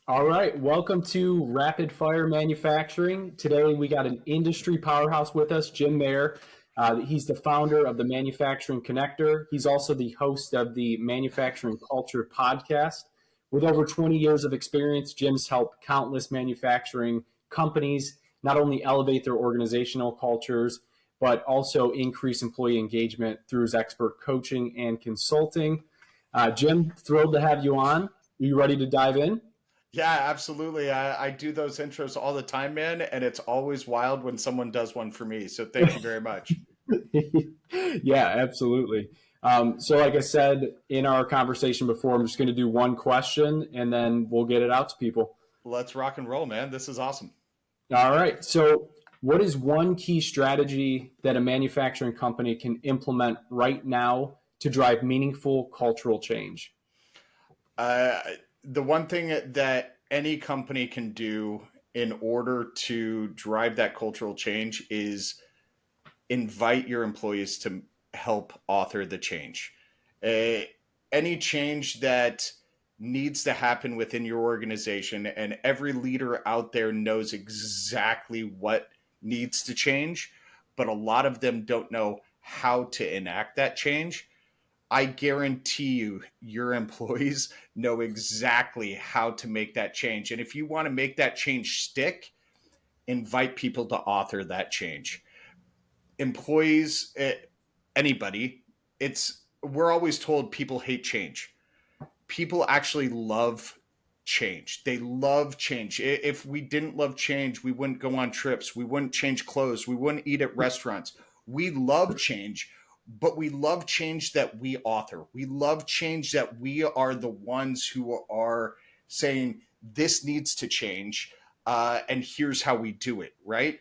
All right, welcome to Rapid Fire Manufacturing. Today we got an industry powerhouse with us, Jim Mayer. He's the founder of the Manufacturing Connector. He's also the host of the Manufacturing Culture podcast. With over 20 years of experience, Jim's helped countless manufacturing companies not only elevate their organizational cultures, but also increase employee engagement through his expert coaching and consulting. Jim, thrilled to have you on. Are you ready to dive in? Yeah, absolutely. I do those intros all the time, man, and it's always wild when someone does one for me. So thank you very much. Yeah, absolutely. So, like I said in our conversation before, I'm just going to do one question and then we'll get it out to people. Let's rock and roll, man. This is awesome. All right. So, what is one key strategy that a manufacturing company can implement right now to drive meaningful cultural change? Uh, the one thing that any company can do in order to drive that cultural change is invite your employees to help author the change. Uh, any change that needs to happen within your organization, and every leader out there knows exactly what needs to change, but a lot of them don't know how to enact that change. I guarantee you, your employees know exactly how to make that change. And if you want to make that change stick, invite people to author that change. Employees, anybody, we're always told people hate change. People actually love change. They love change. If we didn't love change, we wouldn't go on trips, we wouldn't change clothes, we wouldn't eat at restaurants. We love change, but we love change that we author. We love change that we are the ones who are saying this needs to change, and here's how we do it, right?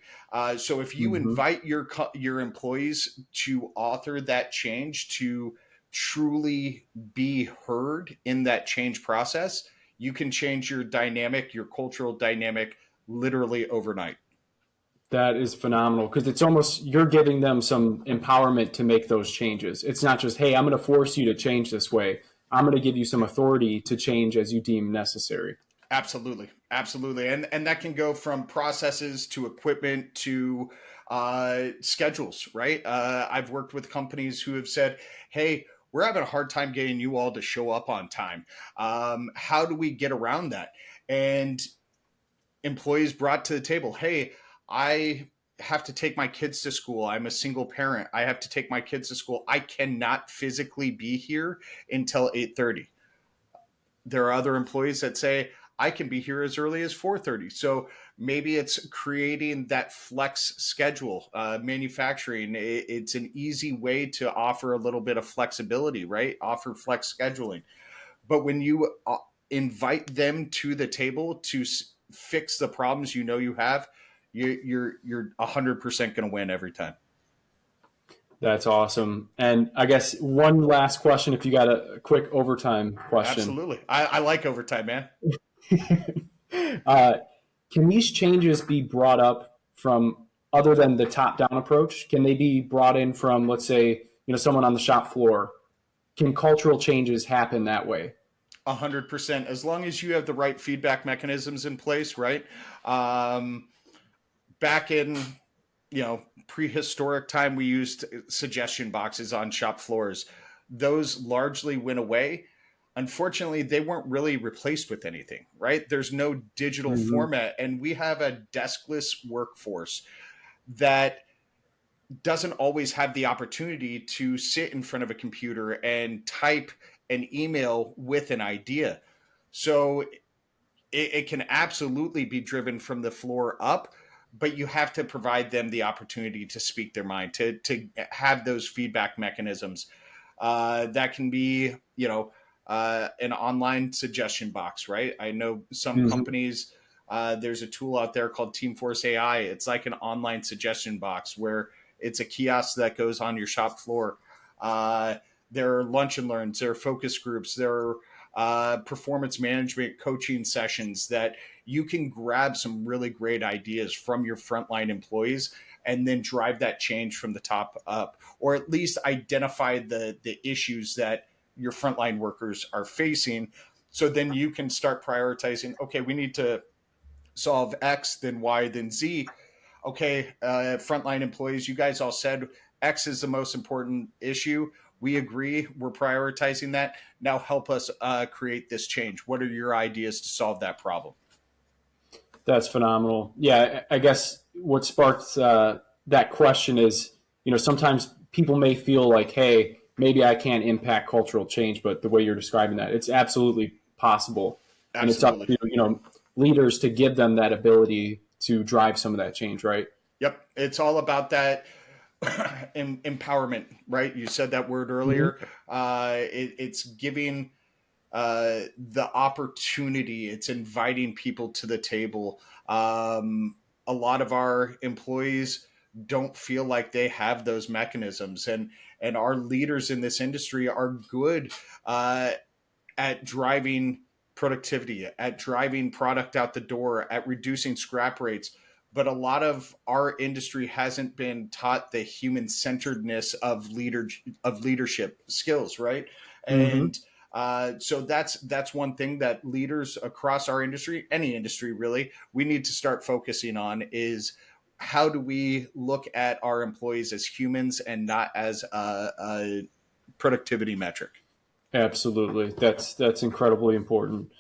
So if you Mm-hmm. invite your employees to author that change, to truly be heard in that change process, you can change your dynamic, your cultural dynamic, literally overnight. That is phenomenal because it's almost you're giving them some empowerment to make those changes. It's not just, hey, I'm going to force you to change this way. I'm going to give you some authority to change as you deem necessary. Absolutely, absolutely, and that can go from processes to equipment to schedules, right? I've worked with companies who have said, "Hey, we're having a hard time getting you all to show up on time. How do we get around that?" And employees brought to the table, "Hey, I have to take my kids to school. I'm a single parent. I have to take my kids to school. I cannot physically be here until 8:30." There are other employees that say, I can be here as early as 4:30. So maybe it's creating that flex schedule. Manufacturing, it's an easy way to offer a little bit of flexibility, right? Offer flex scheduling. But when you invite them to the table to fix the problems you know you have, you're 100% going to win every time. That's awesome. And I guess one last question, if you got a quick overtime question. Absolutely. I like overtime, man. uh, can these changes be brought up from other than the top down approach? Can they be brought in from, let's say, someone on the shop floor? Can cultural changes happen that way? 100%, as long as you have the right feedback mechanisms in place, right? um, Back in prehistoric time, we used suggestion boxes on shop floors. Those largely went away. Unfortunately, they weren't really replaced with anything, right? There's no digital Mm-hmm. format, and we have a deskless workforce that doesn't always have the opportunity to sit in front of a computer and type an email with an idea. So it can absolutely be driven from the floor up, but you have to provide them the opportunity to speak their mind, to have those feedback mechanisms. That can be, an online suggestion box, right? I know some Mm-hmm. companies, there's a tool out there called Teamforce AI. It's like an online suggestion box where it's a kiosk that goes on your shop floor. Uh, there are lunch and learns, there are focus groups, there are performance management coaching sessions that you can grab some really great ideas from your frontline employees and then drive that change from the top up, or at least identify the issues that your frontline workers are facing, So then you can start prioritizing, okay, we need to solve X, then Y, then Z. Okay, frontline employees, you guys all said X is the most important issue. We agree. We're prioritizing that. Now help us create this change. What are your ideas to solve that problem? That's phenomenal. Yeah, I guess what sparked that question is, sometimes people may feel like, hey, maybe I can't impact cultural change, but the way you're describing that, it's absolutely possible, and it's up Absolutely. to leaders to give them that ability to drive some of that change, right? Yep. It's all about that empowerment, right? You said that word Mm-hmm. earlier. It's giving the opportunity, it's inviting people to the table. A lot of our employees don't feel like they have those mechanisms, and our leaders in this industry are good uh, at driving productivity, at driving product out the door, at reducing scrap rates. But a lot of our industry hasn't been taught the human centeredness of leadership skills, right? Mm-hmm. And so that's one thing that leaders across our industry, any industry really, we need to start focusing on is how do we look at our employees as humans and not as a productivity metric. Absolutely. That's incredibly important.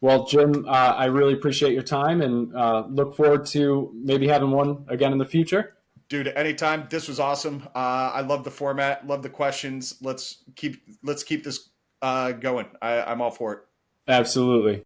Well, Jim, I really appreciate your time and look forward to maybe having one again in the future. Dude, anytime. This was awesome. I love the format, love the questions. Let's keep this going. I'm all for it. Absolutely.